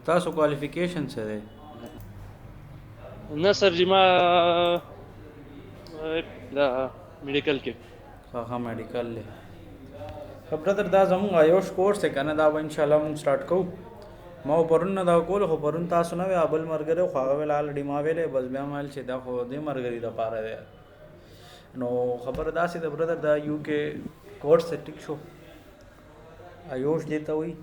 تاسو کوالیفیکیشن څه دی؟ نه سر جی ما دا میډیکل کې هغه میډیکل دی. برادر دا زمونږ آیوش کورس دی که نه، دا به انشاءالله مونږ سټارټ کوو. ما پرون نه دا کولو، خو پرون تاسو نه وی بل ملګری خو هغه ویل الریډي ما ویلی، بس بیا ما ویل چې دا خو دې ملګري دپاره دی. نو خبره داسې ده برادر، دا یو کې کورس دی، ټیک شو. آیوش دې ته وایي.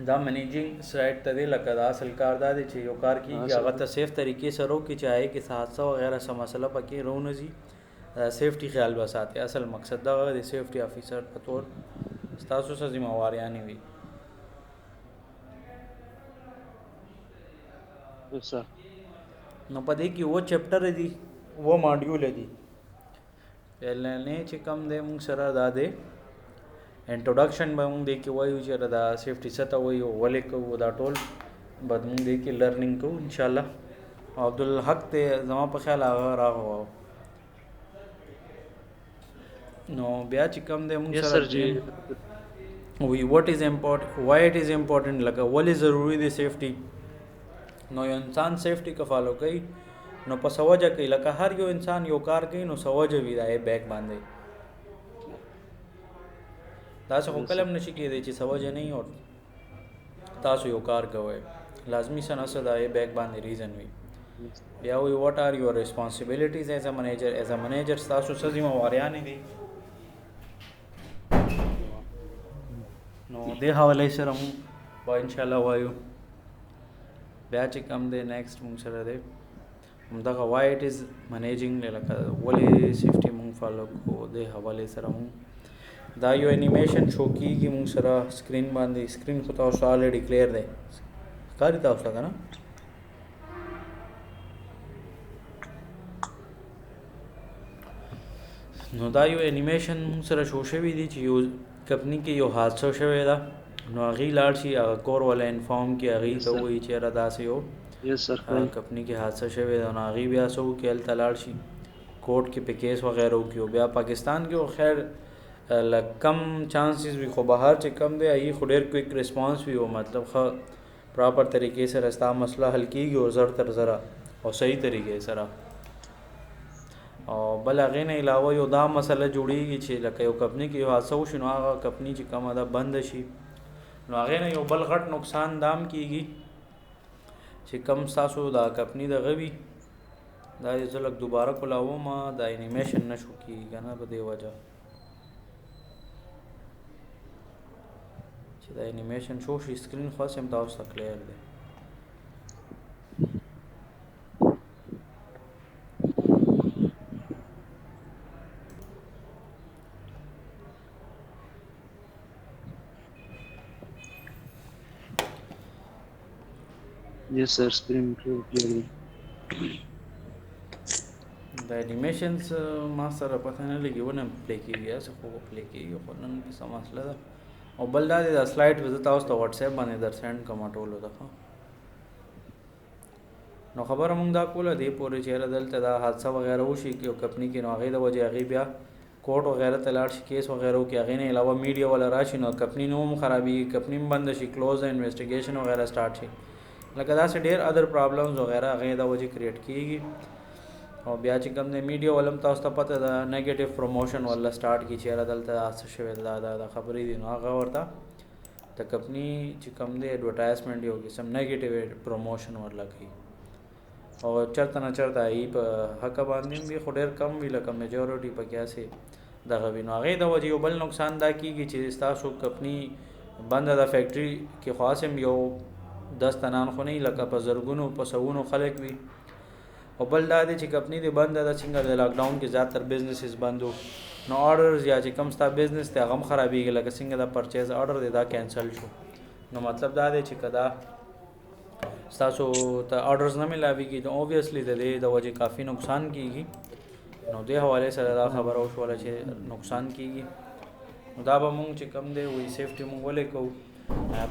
دا منیجینګ سایټ ته دی، لکه دا اصل کار دا دی چې یو کار کېږي هغه ته سیف طریقې سره وکړي چې هغې کې څه حادثه وغیره څه مسله پکې رونه ځي، سیفټي خیال به ساتي. اصل مقصد دغه د سیفټي افیسر په طور ستاسو څه ذمہواریانې وي. سر نو په دې کې اووه چپټر دي، اووه ماډیول دي. پهلنی چې کم دی مونږ سره دا دی انټروډکشن به مونږ دې کې وایو چې دا سیفټي څه ته وایي او ولې کوو، دا ټول به مونږ دې کې لرنینګ کوو انشاءالله. او عبدالحق دی زما په خیال هغه راغو. نو بیا چې کم دی مونږ سره وی واٹ از امپورټنٹ، وائی اٹ از امپورټنٹ، لکه ولې ضروری دی سیفټي. نو یو انسان سیفټي که فالو کوي نو په څه وجه کوي، لکه هر یو انسان یو کار کوي نو څه وجه وي دا یې بیک باندې. داسې خو کله هم نشي کېدی چې څه وجه نه وي او تاسو یو کار کوئ، لازمي څه نه څه دا یې بیک باندې ریزن وي. بیا وی واٹ آر یور ریسپانسبلیټیز ایز ا منیجر، ایز ا منیجر ستاسو څه ذمہواریانې دي. نو دې حوالې سره مونږ به انشاءالله وایو. بیا چې کم دی نیکسټ مونږ سره دی همدغه وای اټ از منیجینګ، لکه ولې سیفټي مونږ فالو کوو، دې حوالې سره مونږ دا یو انیمیشن شو کېږي مونږ سره سکرین باندې. سکرین خو تاسو آلریډي کلیر دی، ښکاري تاسو ته که نه؟ نو دا یو انیمیشن مونږ سره شو شوي دي چې یو کمپني کې یو حادثه شوی ده، نو هغې لاړ شي هغه کور والا انفارم کړي، هغې ته ووایي چې یاره داسې یو کمپني کې حادثه شوې ده. نو هغې بیا څه وکړي، هلته لاړ شي کوټ کې په کیس وغیره وکړي. او بیا پاکستان کې خیر لږ کم چانسز وي، خو بهر چې کم دی هغې خو ډېر کویک ریسپانس وي، او مطلب ښه پراپر طریقې سره ستا مسله حل کېږي او زر تر زره او صحیح طریقې سره. او بل هغې نه علاوه یو دا مسله جوړېږي چې لکه یو کمپني کې یو حادثه وشي نو هغه کمپني چې کومه ده بنده شي، نو هغې نه یو بل غټ نقصان دام کېږي چې کم ستاسو دا کمپني دغه وي. دا یې زه لږ دوباره کولاوم، دا انیمیشن نه شو کېږي که نه، په دې وجه چې دا انیمیشن شو شي سکرین خو هسې هم تاسو ته کلیر دی. یس سر سکرین کلیر دی. دا انیمیشنز ما سره پته نه لګي ونه پلی کېږي، هسې خو پلی کېږي، خو نن څه مسله ده. او بل دا دی دا سلایډ زه تاسو ته وټساپ باندې در سینډ کوم ټولو ته. نو خبره مونږ دا کوله دې پورې چې یاره دلته دا حادثه وغیره وشي یو کمپني کې، نو هغې د وجې هغې بیا کوټ وغیره ته لاړ شي، کیس وغیره وکړي. هغې نه علاوه میډیا والا راشي نو کمپني نوم هم خرابېږي، کمپني هم بنده شي، کلوز انویسټیګیشن وغیره سټارټ شي، لکه داسې ډېر ادر پرابلمز وغیره هغې د وجې کریټ کېږي. او بیا چې کوم دی میډیا والا هم تاسو ته پته ده نیګیټیو پروموشن والا سټارټ کړي چې یاره دلته څه شوی ده، دا خبرې دي، نو هغه ورته د کمپني چې کوم دی ایډورټایزمنټ یو قسم نیګیټیو پروموشن ورله کوي. او چرته نه چرته یې په حق باندې هم وي، خو ډېر کم وي، لکه میجورټي پکې هسې دغه وي. نو هغې د وجې یو بل نقصان دا کېږي چې ستاسو کمپني بنده ده، فیکټري کې خو هسې هم یو 10 تنان خو نه وي، لکه په زرګونو په سوونو خلک وي. او بل دا دی چې کمپني دې بنده ده، څنګه د لاکډاؤن کې زیاتر بزنسز بند وو، نو آرډرز یا چې کوم ستا بزنس دی هغه هم خرابېږي، لکه څنګه دا پرچیز آرډر دی دا کینسل شو. نو مطلب دا دی چې که دا ستاسو ته آرډرز نه میلاویږي نو اوبویسلی د دې د وجې کافي نقصان کېږي. نو دې حوالې سره دا خبره وشوله چې نقصان کېږي. نو دا به مونږ چې کوم دی وایي سیفټي مونږ ولې کوو،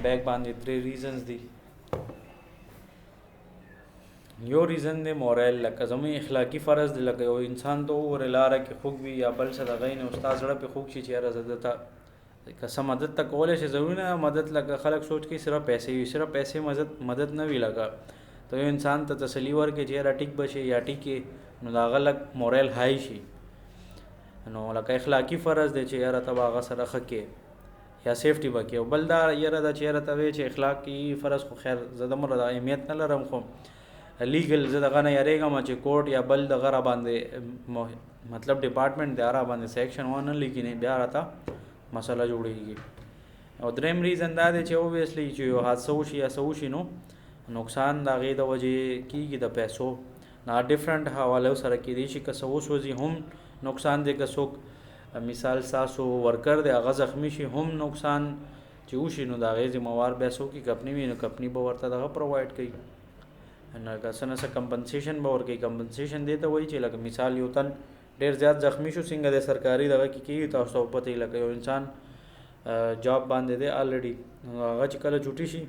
بیک باندې 3 ریزنز دي. یو ریزن دی مورال، لکه زموږ اخلاقي فرض دی، لکه یو انسان ته وګورې لاره کې خوږ وي یا بل څه د هغې نه ستا زړه پې خوږ شي چې یاره زه دته که څه مدد ته کولی شي ضروري نه مدد لکه خلک سوچ کوي صرف پیسې وي صرف پیسې مدد نه وي لکه ته یو انسان ته تسلی ورکړې چې یاره ټیک به شي یا ټیک نو د هغه لږ مورال های شي نو لکه اخلاقي فرض دی چې یاره ته به هغه سره ښه کې یا سیفټي به کې او بل دا یاره ده چې یاره ته وایې چې اخلاقي فرض خو خیر زه دومره د اهمیت نه لرم خو لیګل زه دغه نه یریږم چې کورټ یا بل دغه را باندې مطلب ډپارټمنټ دی را باندې سیکشن ونه لیکي نه بیا راته مسله جوړیږي او دریم ریزن دا دی چې اوبویسلی چې یو حادثه وشي یا څه وشي نو نقصان د هغې د وجې کېږي د پیسو نه ډفرنټ حوالو سره کېدی شي که څه وسوځي هم نقصان دی که څوک مثال ستاسو ورکر دی هغه زخمی شي هم نقصان چې وشي نو د هغې ذمہوار بیا څوک کمپني وي نو کمپني به ورته دغه پرووایډ کوي نو که څه نه څه کمپنسیشن به ورکوي کمپنسیشن دی ته وایي چې لکه مثال یو تن ډېر زیات زخمی شو څنګه د سرکاري دغه کې کېږي تاسو ته پته لکه یو انسان جاب باندې دی الریډي نو هغه چې کله چوټي شي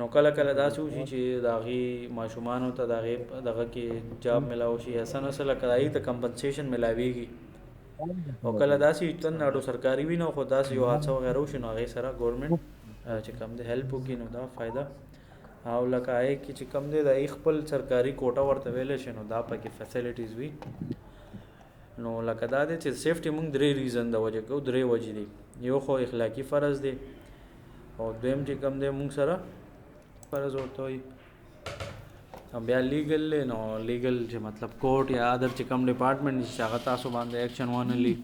نو کله کله داسې وشي چې د هغې ماشومانو ته د هغې دغه کې جاب میلاو شي یا څه نه څه لکه د هغې ته کمپنسیشن میلاویږي او کله داسې تن اډو سرکاري وي نو خو داسې یو حادثه وغیره وشي نو هغې سره ګورنمنټ چې کوم دی هیلپ وکړي نو دا فایده او لکه هغې کې چې کوم دی د هغې خپل سرکاري کوټه ورته ویلی شي نو دا پکې فیسلیټیز وي نو لکه دا دی چې سیفټي موږ درې ریزن د وجې کوو درې وجې دي یو خو اخلاقي فرض دی او دویم چې کوم دی موږ سره فرض ورته وایي او بیا لیګل دی نو لیګل چې مطلب کورټ یا ادر چې کوم ډپارټمنټ چې هغه تاسو باندې ایکشن ونه لي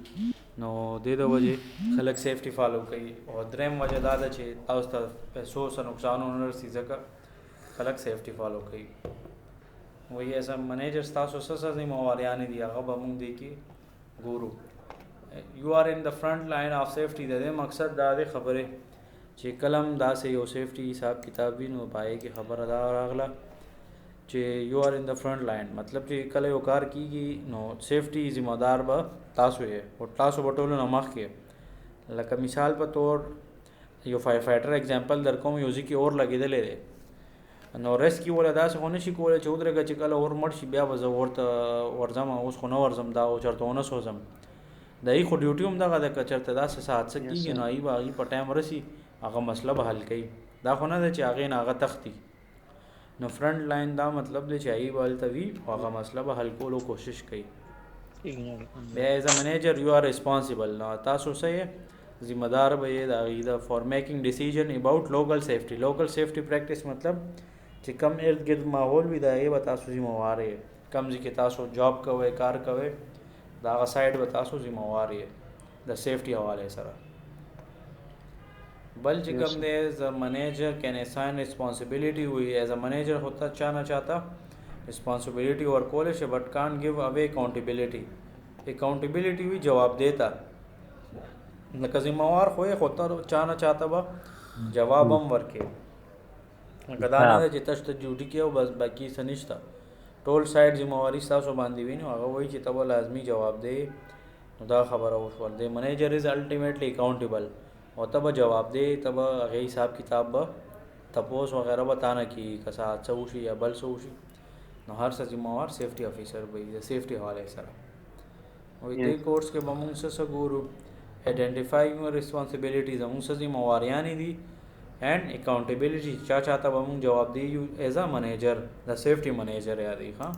نو دې د وجې خلک سیفټي فالو کوي او دریم وجه دا ده چې تاسو ته پیسو څه نقصان ونه رسي ځکه خلک سیفټي فالو کوي وایي ایز ا منیجر ستاسو څه ذمہواریانې دي هغه به موږ دې کې ګورو یو آر ان د فرنٹ لاین آف سیفټي د دې مقصد دا دی خبرې چې کلم داسې یو سیفټي حساب کتاب وي نو پای کې خبره دا راغله چې یو آر ان د فرنٹ لاین مطلب چې کله یو کار کیږي نو سیفټي ذمہ دار به تاسو یې او تاسو به ټولو نه مخکې لکه مثال په طور یو فایر فایټر اگزامپل در کوم یو ځای کې اور لګېدلی دی نو ریسکیو ولا داسې خو نشي کولی چې ودرېږه چې کله اور مړ شي بیا به زه ورته ورځم اوس خو نه ورځم دا او چېرته ونه سوځم د هغې خو ډیوټي هم دغه ده که چېرته داسې څه حادثه کېږي نو هغې به هغې په ټایم رسي هغه مسله به حل کوي دا خو نه ده چې هغې نه هغه تښتي نو فرنٹ لاین دا مطلب دی چې هغې به هلته وي او هغه مسله به حل کولو کوشش کوي بیا ایز ا منیجر یو آر ریسپانسیبل نو تاسو څه یې ذمہ دار به یې د هغې د فار میکنګ ډیسیژن اباؤٹ لوکل سیفټي لوکل سیفټي پریکټس مطلب چې کم ارد ګرد ماحول وي د هغې به تاسو ذمہوار یې کم ځای کې تاسو جاب کوئ کار کوئ د هغه سایډ به تاسو ذمہوار یې د سیفټي حوالې سره بل چې کوم دی ایز ا منیجر کین اساین ریسپانسبلټي وي ایز ا منیجر خو ته چا نه چاته ریسپانسبلټي ورکولی شي بٹ کانٹ ګیو اوے اکاؤنټیبلټي وي جواب دیتا لکه ذمہوار خو یې خو ته چا نه چاته به جواب هم ورکې لکه دا نه ده چې تاسو ته ډیوټي کې او بس باقي څه نشته ټول سایډ ذمہواري ستاسو باندې وي نو هغه وایي چې ته به لازمي جواب دی نو دا خبره وشول دی منیجر از الټیمیټلی اکاؤنټیبل او ته به جواب دی ته به هغې حساب کتاب به تپوس وغیره به تا نه کېږي که څه حادثه وشي یا بل څه وشي نو هر څه ذمہوار سیفټي افیسر به وي د سیفټي حوالې سره وایي دې کورس کې به موږ څه ګورو آئیډینټیفایینګ ریسپانسبلټي زموږ څه ذمہواریانې دي اینڈ اکاؤنٹیبلٹی چا چاته به مونږ جواب دی یو ایز ا منیجر د سیفټي منیجر یادی ښه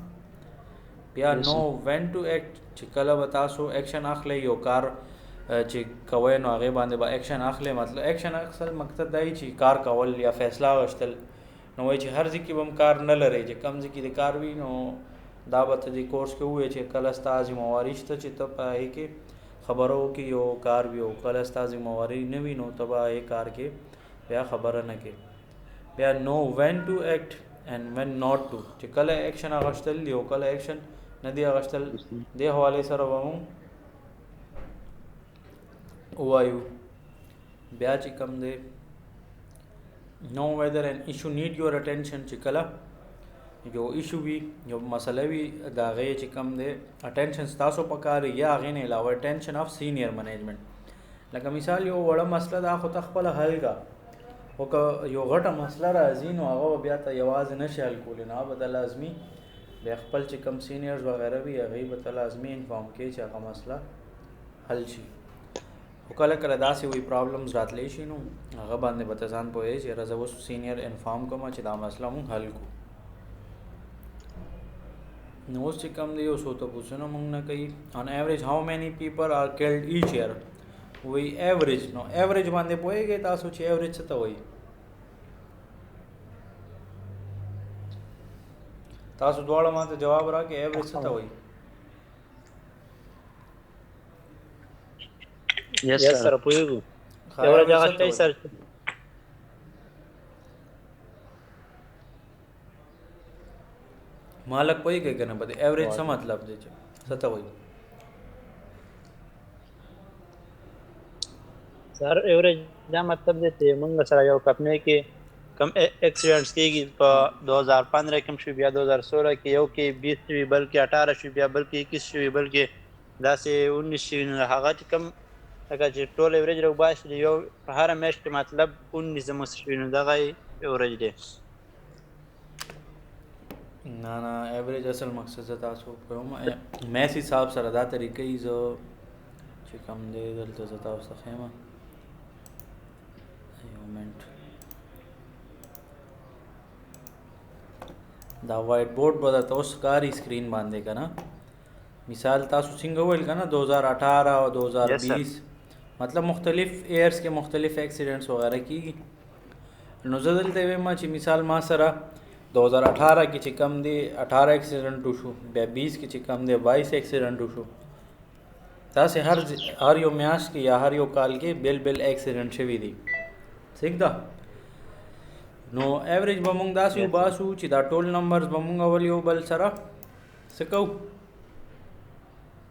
بیا نو وین ټو ایکټ چې کله به تاسو ایکشن اخلئ یو کار چې کوئ نو هغې باندې به ایکشن اخلئ مطلب ایکشن اخیستل مقصد دا چې کار کول یا فیصله اخیستل نو وایي چې هر ځای کې به هم کار نه لرئ چې کم ځای کې د کار وي نو دا به ته دې کورس کې ووایې چې کله ستا ذمہواري شته چې ته په هغې کې خبره وکړې یو کار وي او کله ستا ذمہواري نه وي نو ته به هغې کار کې بیا خبره نه کې بیا نو وین ټو ایکټ اینڈ وین ناٹ ټو چې کله ایکشن اخیستل دی او کله ایکشن نه دی اخیستل دې حوالې سره به مونږ ووایو بیا چې کوم دی نو ویدر این ایشو نیډ یور اټینشن چې کله یو ایشو وي یو مسله وي د هغې چې کوم دی اټینشن ستاسو پکار یا هغې نه علاوه اټینشن آف سینیر منیجمنټ لکه مثال یو وړه مسله دا خو ته خپله حل کا خو که یو غټه مسله راځي نو هغه بیا ته یوازې نشي حل کولی نو هغه به ته لازمي بیا خپل چې کوم سینیرز وغیره وي هغوی به ته لازمي انفارم کوي چې هغه مسله حل شي خو کله کله داسې وي پرابلمز راتلی شي نو هغه باندې به ته ځان پوهېږې چې یاره زه اوس سینیر انفارم کوم چې دا مسله مونږ حل کړو. نو اوس چې کوم دی یو څو تپوسونه مونږ نه کوي آن ایوریج هاو مینی پیپل آر کیلډ ایچ ایئر وی ایوریج. نو ایوریج باندې پوهېږئ تاسو چې ایوریج څه ته وایي؟ تاسو دواړه ماته جواب راکړئ ایوریج څه ته وایي؟ یس سر پوهېږو ایوریج هغه شی سر مالک پوهېږئ که نه به د ایوریج څه مطلب دی چې څه ته وایي؟ سر ایوریج دا مطلب دی چې موږ سره یو کمپنۍ کې کم ایکسیډنټس کېږي په 2015 کې هم شوي بیا 2016 کې یو کې 20 شوي بلکې 18 شوي بیا بلکې 21 شوي بلکې داسې 19 شوي نو هغه چې کم لکه چې ټول ایوریج راوباسي یو په هره میاشت کې مطلب 19 زموږ شوي نو دغه ایوریج دی. نه نه ایوریج اصل مقصد زه تاسو کوم میث حساب سره دا طریقې زه چې کوم دی دلته زه تاسو ته ښیم یو منټ دا وایټ بورډ به درته اوس ښکاري سکرین باندې که نه مثال تاسو څنګه وویل که نه 2018 او 2020 مطلب مختلف ایئرس کې مختلف ایکسیډنټس وغیرہ کېږي. نو زه دلته وایم چې مثال ما سره 2018 کې چې کم دی 18 ایکسیډنټ وشو بیا 20 کې چې کم دی 22 ایکسیډنټ وشو. تاسې هر یو میاشت کې یا هر یو کال کې بیل بیل ایکسیډنټ شوي دي ٹھیک ده. نو ایوریج به مونږ داسې وباسو چې دا ټول نمبرز به مونږ اول یو بل سره څه کوو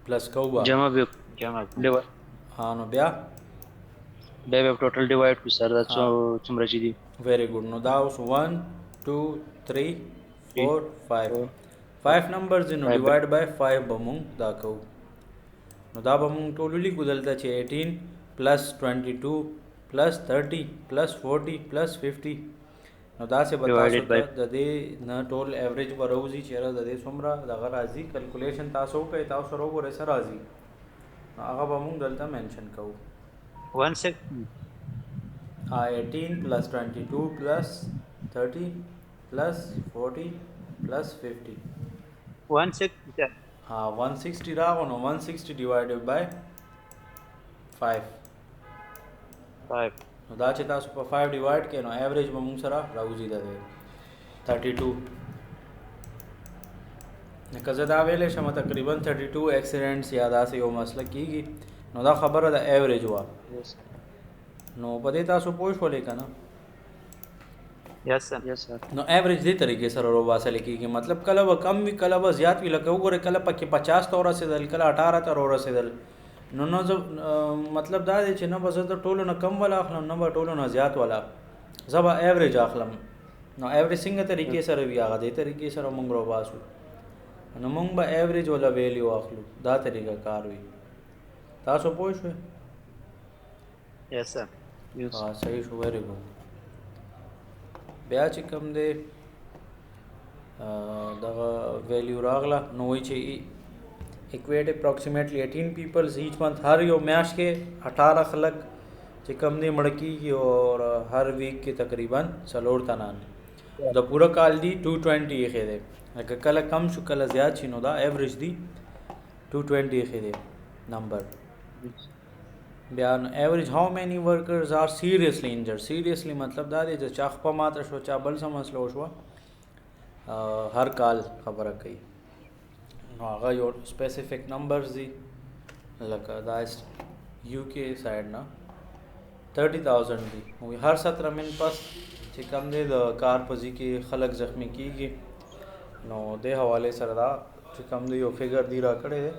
پلس کوو به جمع ډیوایډ ها نو بیا ټوټل ډیوایډ کړو سر دا څومره چې دي. ویری ګډ. نو دا اوس 1 2 3 4 5 نمبرز نو ډیوایډ بای 5 به مونږ دا کوو. نو دا به مونږ ټول لیکو دلته چې 18 پلس 22 پلس 30 پلس 40 پلس 50. نو داسې به تاسو ته د دې نه ټول ایوریج به راوځي چې یاره د دې څومره دغه راځي کیلکولیشن تاسو وکړئ تاسو سره وګورئ څه راځي نو هغه به مونږ دلته مینشن کوو 18 پلس 22 پلس 30 پلس 40 پلس 50 160 ها 160 راغو نو 160 ډیوایډډ بای 5 نو دا چې تاسو په 5 ډیوایډ کړئ نو ایوریج به مونږ سره راوځي د 32. لکه زه دا ویلی شم تقریبا 32 ایکسیډنټس یا داسې یو مسله کېږي نو دا خبره د ایوریج وه. نو په دې تاسو پوه شولې که نه؟ یس سر نو ایوریج دې طریقې سره راوباسلی کېږي مطلب کله به کم وي کله به زیات وي. لکه وګورئ کله پکې 50 ته ورسېدل کله 18 ته ورسېدل نو مطلب دا دی چې نه به زه د ټولو نه کم ولا اخلم نه به ټولو نه زیات ولا زه به ایوریج اخلم. نو ایوریج څنګه طریقې سره وي هغه دې طریقې سره مونږ راوباسو نو مونږ به ایوریج ولا ویلیو اخلو دا طریقه کار وي. تاسو پوه شوئ؟ یس سر ها صحیح شو ویری ګډ. بیا چې کوم دی دغه ویلیو راغله نو وایي چې equate approximately 18 people each month هر یو میاشت کې 18 خلک چې کم دی مړه کېږي اور هر ویک کې تقریبا 4 تنان د پوره کال دی 220 ایښی دی. لکه کله کم شو کله زیات شي نو دا ایوریج دی 220 ایښی دی نمبر. بیا ایوریج هاو مینی ورکرز آر سیریسلی انجرډ. سیریسلی مطلب دا دی چې چا خپه ماته شو چا بل څه مسله وشوه هر کال خبره کوي نو هغه یو سپیسیفک نمبرز دي لکه دا یو کې سایډ نه 30,000 دي. هر 17 منټ پس چې کم دی د کار په ځای کې خلک زخمی کېږي نو دې حوالې سره دا چې کم دی یو فګر دی را کړی دی.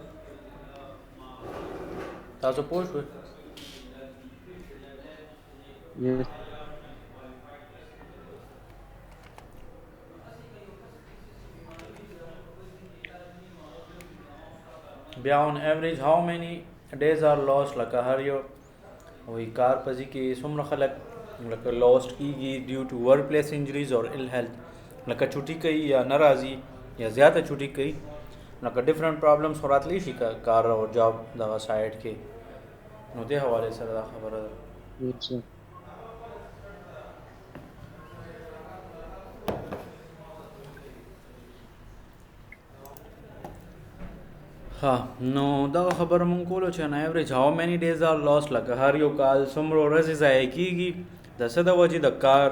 تاسو پوه شوئ؟ بیا on average how many days are lost لکه هر یو وی کار په ځای کې څومره خلک لکه lost کېږي ډیو ټو ورک پلیس انجریز اور ill health لکه چوټي کوي یا نه راځي یا زیاته چوټي کوي لکه ډفرنٹ پرابلمس خو راتلی شي کار او جاب دغه سایډ کې نو دې حواله سره دا خبره ده. Yes, sir. ها نو دا خبره مونږ کولو چې ان ایوریج هاو مینی ډیز آر لاست، لکه هر یو کال څومره ورځې ضایع کیږي د څه د وجې د کار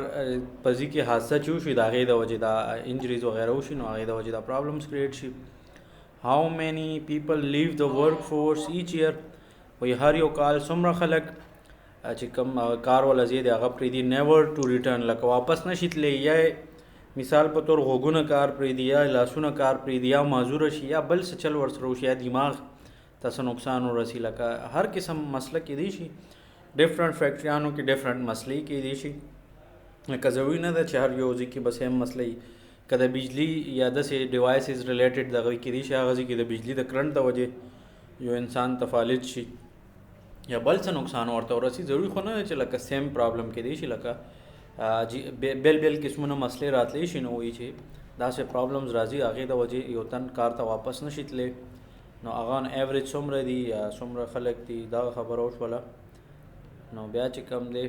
پزی کې حادثه چې وشي د هغې د وجې دا انجریز وغیره وشي نو هغې د وجې دا پرابلمس کریټ شي. هاو مینی پیپل لیو د ورک فورس ایچ ایئر، وایي هر یو کال څومره خلک چې کوم کار ولا ځای دی هغه پرېږدي نیور ټو ریټرن، لکه واپس نشي تللی، یا مثال په تور غوږونه کار پرېږدي یا لاسونه کار پرېږدي یا معذوره شي یا بل څه چل ورسره وشي یا دماغ ته څه نقصان ورسي. لکه هر قسم مسله کېدی شي، ډفرنټ فیکټریانو کې ډفرنټ مسلې کېدی شي، لکه ضروري نه ده چې هر یو ځای کې بس هم مسله وي. که د بجلی یا داسې ډیوایسز ریلیټډ دغه کېدی شي هغه ځای کې د بجلی د کرنټ د وجې یو انسان تفالج شي یا بل څه نقصان ورته ورسي. ضروري خو نه ده چې لکه سیم پرابلم کېدی شي، لکه بیل بیل قسمونه مسلې راتلی شي نو وایي چې داسې پرابلمز راځي هغې د وجې یو تن کار ته واپس نشي تللی. نو هغه ان ایوریج څومره دي یا څومره خلک دي دغه خبره وشوله. نو بیا چې کوم دی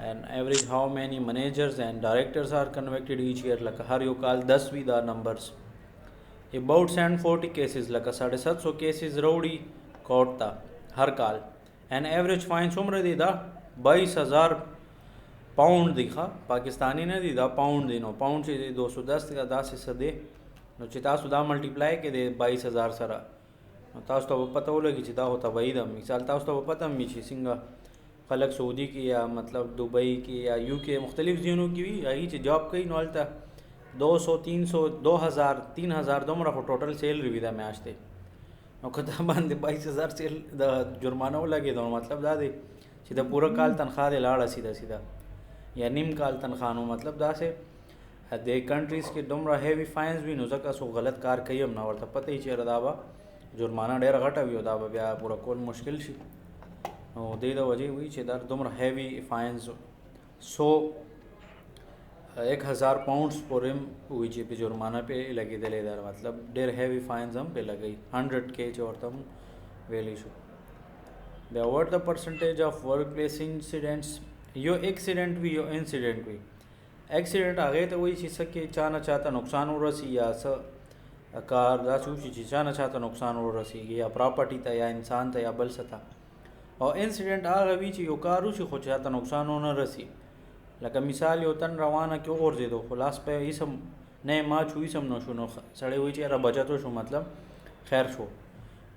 and average how many managers and directors are convicted each year، لکه هر یو کال 10 وي دا نمبرز. about 740 cases، لکه 750 cases روړي کورټ ته هر کال. and average fine څومره دی دا 22,000 پاؤنड دی. ښه پاکستانی نه دی دا پاؤنड دی. نو پاؤنड چې 210 کا داسې څه دی نو چې تاسو دا ملټیپلای کې دی 22,000 سره نو تاسو ته پته ولګي چې دا هو طبیعي ده. مثال تاسو ته پته هم وي چې څنګه خلک سعودي کې یا مطلب دبئی کې یا یو کې مختلف ځایونو کې وي هغې چې جاب کوي نو هلته 200 300 2000 3000 دومره خو ټوټل سیلري وي دا میاشتې. نو که دا باندې 22,000 سیل د جرمانه ولګېده نو مطلب دا دی چې د پوره کال تنخواه دې لاړه سیده یا نیم کال تنخواه. نو مطلب داسې د کنټریز کې دومره هیوي فاینز وي نو ځکه څوک غلط کار کوي هم نه ورته پته وي چې دا به جرمانه ډېره غټه وي او دا به بیا پوره کول مشکل شي. نو دې د وجې وي چې دا دومره هیوي فاینز 1,000 پاؤنډس پورې وي چې په جرمانه پې لګېدلی ده. مطلب ډېر هیوي فاینز هم پې لګوي 100K چې ورته هم ویلی شو. بیا وټ د پرسنټیج آف ورک پلیس انسیډنټس، یو ایکسیډنټ وي یو انسیډنټ وي. ایکسیډنټ هغې ته وایي چې څه کې چا نه چاته نقصان ورسي یا څه کار داسې وشي چې چا نه چاته نقصان ورسیږي یا پراپرټي ته یا انسان ته یا بل څه ته. او انسیډنټ هغه وي چې یو کار وشي خو چاته نقصان ونه رسي. لکه مثال یو تن روانه کې وغورځېدو خو لاس په هېڅ هم نه یې مات شو هېڅ هم نه شو نو سړی وایي چې یاره بچت وشو مطلب خیر شو.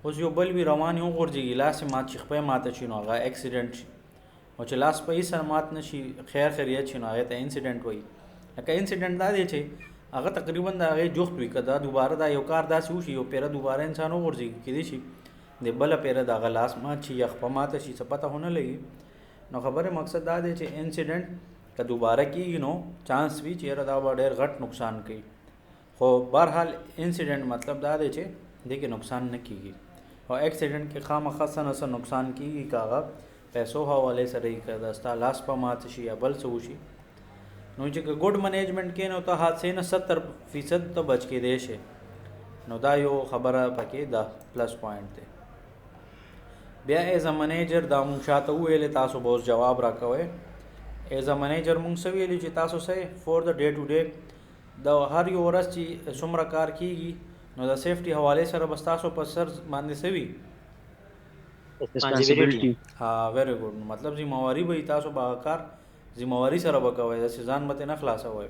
اوس یو بل وي روان یې وغورځېږي لاس یې مات شي خپه یې ماته شي نو هغه ایکسیډنټ شي. او چې لاس په هېڅ مات نه شي خیر خیریت شي نو هغې ته انسیډنټ وایي. لکه انسیډنټ دا دی چې هغه تقریبا د هغې جفت وي. که دا دوباره دا یو کار داسې وشي یو پیره دوباره انسان وغورځېږي کېدای شي د بله پیره د هغه لاس مات شي یا خپه ماته شي څه پته خو نه لګي. نو خبرې مقصد دا دی چې انسیډنټ که دوباره کېږي نو چانس وي چې یاره دا به ډېر غټ نقصان کوي. خو بهرحال انسیډنټ مطلب دا دی چې دې کې نقصان نه کېږي. او ایکسیډنټ کې خامخا څه نه څه نقصان کېږي که هغه پیسو حوالې سره یي که د ستا لاس په ماته شي یا بل څه وشي. نو چې که ګډ منیجمنټ کې نو ته حادثې نه 70% ته بچ کېدی شي. نو دا یو خبره پکې ده پلس پوینټ دی. بیا ایز ا منیجر دا مونږ شاته وویلې تاسو به اوس جواب راکوئ. ایز ا منیجر مونږ څه ویلي چې تاسو څه فور د ډے ټو ډے د هر یو ورځ چې څومره کار کېږي نو د سیفټي حوالې سره بس تاسو په سر باندې څه وي responsibility. ها ویری ګډ. مطلب ذمہواری به تاسو به کار ذمہواری سره به کوئ داسې ځان به نه خلاصوئ.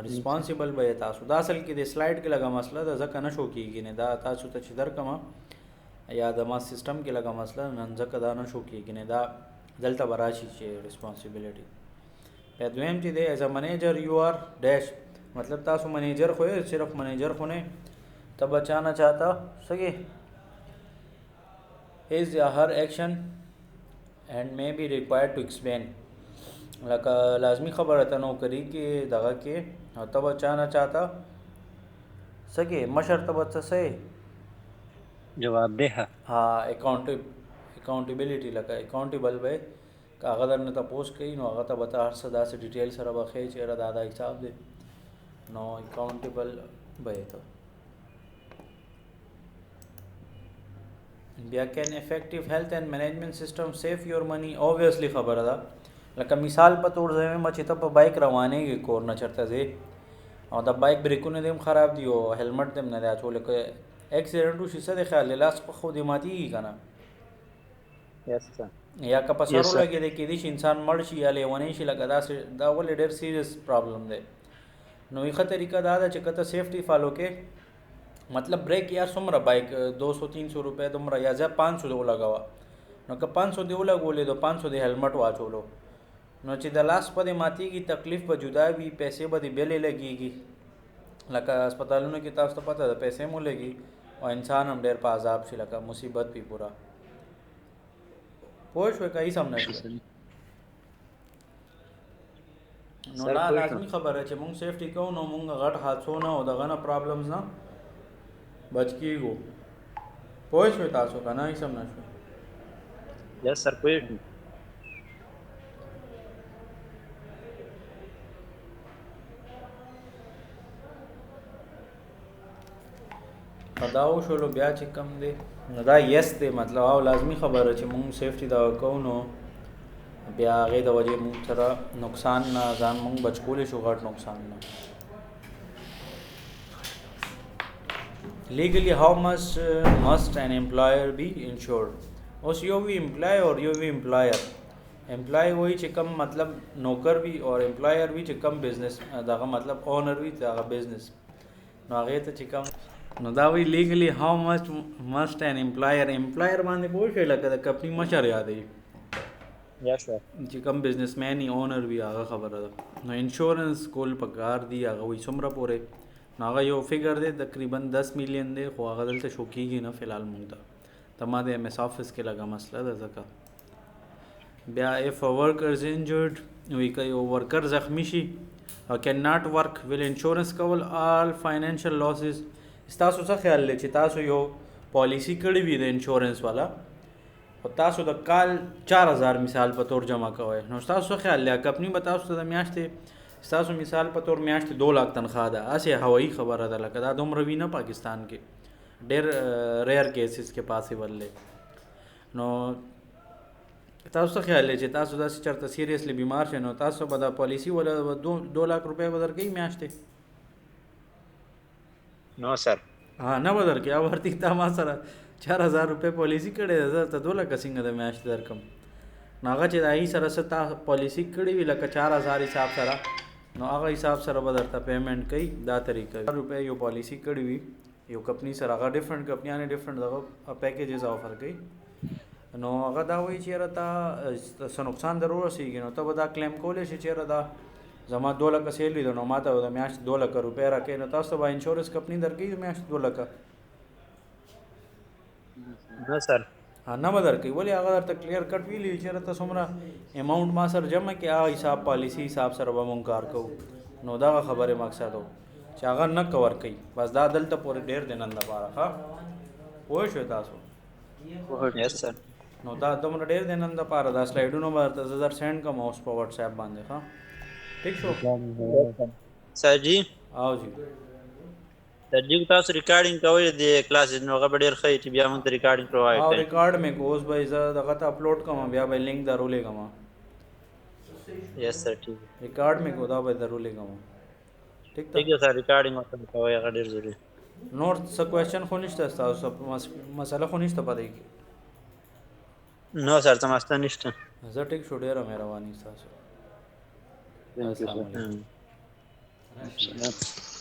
ریسپانسیبل به تاسو. دا اصل کې د سلایډ کې لږه مسله ده ځکه نه شو کېږي نه دا تاسو ته چې درکمه یا د ما سیسټم کې لږه مسله نن ځکه دا نه شو کېږي نه دا دلته به راشي چې ریسپانسیبلیټي. بیا دویم چې دی ایز ا منیجر یو آر ډیش، مطلب تاسو منیجر خو یې صرف منیجر خو نه ته بچانا چاہتا سکے is her action and may be required to explain. لکه لازمی خبره ته نو کری کې دغه کې ته بچانا چاہتا سکے مشر ته بچ سه جواب ده. ها اکاؤنټیبلټی لکه اکاؤنټیبل به هغه درنه تاسو کوي نو هغه ته به هر څه داسې ډیټیل سره بخې چې را دا حساب دی نو اکاؤنټیبل به ته. بیا کین افیکټیو هیلث اینڈ مینجمنٹ سیستم سیف یور منی اوبویسلی خبره ده لکه مثال په تور ځای ما چې ته په بایک روانېږي کور نه چېرته ځې او د بایک بریکونه دې هم خراب دي او هیلمټ دې هم نه دی اچولی که اکسیډنټ وشي څه دی خیال دی لاس په خو دې ماتېږي که نه یس سر یا که په Yes, سرو sir. لګېدی کېدای شي انسان مړ شي یا لیونی شي لکه داسې دا ولې ډېر سیریس پرابلم دی نو ښه طریقه دا ده چې که ته سیفټي فالو کې مطلب بریک یار څومره بایک 200-300 روپۍ دومره یا زیات 500 دې ولګوه نو که 500 دې ولګولې نو 500 دې هیلمټ واچولو نو چې د لاس په دې ماتېږي تکلیف به جدا وي پیسې به دې بېلې لګېږي لکه هسپتالونو کې تاسو ته پته ده پیسې مو لګي او انسان هم ډېر په عذاب شي لکه مصیبت وي پوره پوه شوې که هیڅ هم نه شوې نو Sir, دا پوه لازمي خبره چې مونږ سیفټي کوو نو مونږ غټ حادثو نه او دغه نه پرابلمز نه بچ کېږو پوه شوې تاسو که نه هیڅ هم نه شوې یس سر پوهېږم دا وشولو بیا چې کم دی نو دا یس دی مطلب او لازمي خبره چې مونږ سیفټي دا کوو نو بیا هغې د وجې مونږ سره نقصان نه ځان مونږ بچ کولی شو غټ نقصان نه legally how much must an employer be insured اوس یو وی امپلای او یو وی امپلایر امپلای وایي چې کم مطلب نوکر وي او امپلایر وي چې کم بزنس دغه مطلب اونر وي دغه بزنس نو هغې ته چې کم نو دا وی لیګلی هاو مچ مست ان امپلایر باندې پوه شئ لکه د کمپني مشر یادوي یا سر چې کم بزنس مین وي اونر وي هغه خبره ده نو انشورنس کول پکار دی هغه وایي څومره پورې نو هغه یو فګر دی تقریبا 10 میلیون دی خو هغه دلته شو کېږي نه فی الحال مونږ ته ما د ایم ایس آفس کې لږه مسله ده ځکه بیا if a worker is injured وی که یو ورکر زخمی شي او کین ناٹ ورک ویل انشورنس کول all financial losses ستاسو څه خیال دی چې تاسو یو پالیسی کړې وي د انشورنس والا او تاسو د کال 4000 مثال په تور جمع کوئ نو ستاسو څه خیال دی کمپني به تاسو ته د میاشتې ستاسو مثال په تور میاشتې 2 लाख تنخواه ده هسې هوایي خبره ده لکه دا دومره وي نه پاکستان کې ډېر ریئر کیسز کې پاسبل دی نو تاسو څه خیال دی چې تاسو داسې چېرته سیریسلی بیمار شئ نو تاسو به دا پالیسي ولا 2 लाख روپۍ به درکوي میاشتې نو سر نه به درکوي او ورته تا ما سره 4000 روپۍ پالیسي کړې ده زه ته 2 لکه څنګه د میاشتې درکم نو هغه چې د هغې سره څه تا پالیسي کړې وي لکه 4000 حساب سره نو هغه حساب سره به درته پیمنټ کوي دا طریقه روپۍ یو پالیسي کړې وي یو کمپني سره هغه ډفرنټ کمپنیانې ډفرنټ دغه پیکیجز آفر کوي نو هغه دا وایي چې یاره تا څه نقصان در ورسېږي نو ته به دا کلیم کولی شې چې یاره دا زما 2 لکه سیلري ده نو ما ته د میاشتې 2 لکه روپۍ راکوي نو تاسو ته به انشورنس کمپني درکوي د میاشتې 2 لکه نه سر نه به درکوي ولې هغه درته کلیر کټ ویلي چې یاره ته څومره اماونټ ما سره جمع کړې هغه حساب پالیسي حساب سره به مونږ کار کوو نو دغه خبرې مقصد و چې هغه نه کور کوي بس دا دلته پورې ډېر دی نن دپاره ښه پوه شوې تاسو یس سر نو دا دومره ډېر دی نن دپاره دا سلایډونه به درته زه در سینډ کوم اوس په واټس ایپ باندې ښه ٹھیک شو سر جی او جی سر جی تاسو ریکارډینګ کوئ د کلاسز نو هغه به ډېر ښه وي چې بیا موږ ته ریکارډینګ پرووایډ او کړئ ریکارډ مې کو اوس به یې زه دغه ته اپلوډ کوم بیا به لینک درولېږم یس سر ټھیک ریکارډ مې کو دا به درولېږم ٹھیک ٹھیک ہے سر ریکارډینګ ورته کوئ هغه ډېر ضروري نور څه کوېسچن خو نشته ستاسو مسله خو نشته په دې کې نو سر څه مسله نشته زه ټیک شو ډېره مهرباني ستاسو Thank you, sir. السلام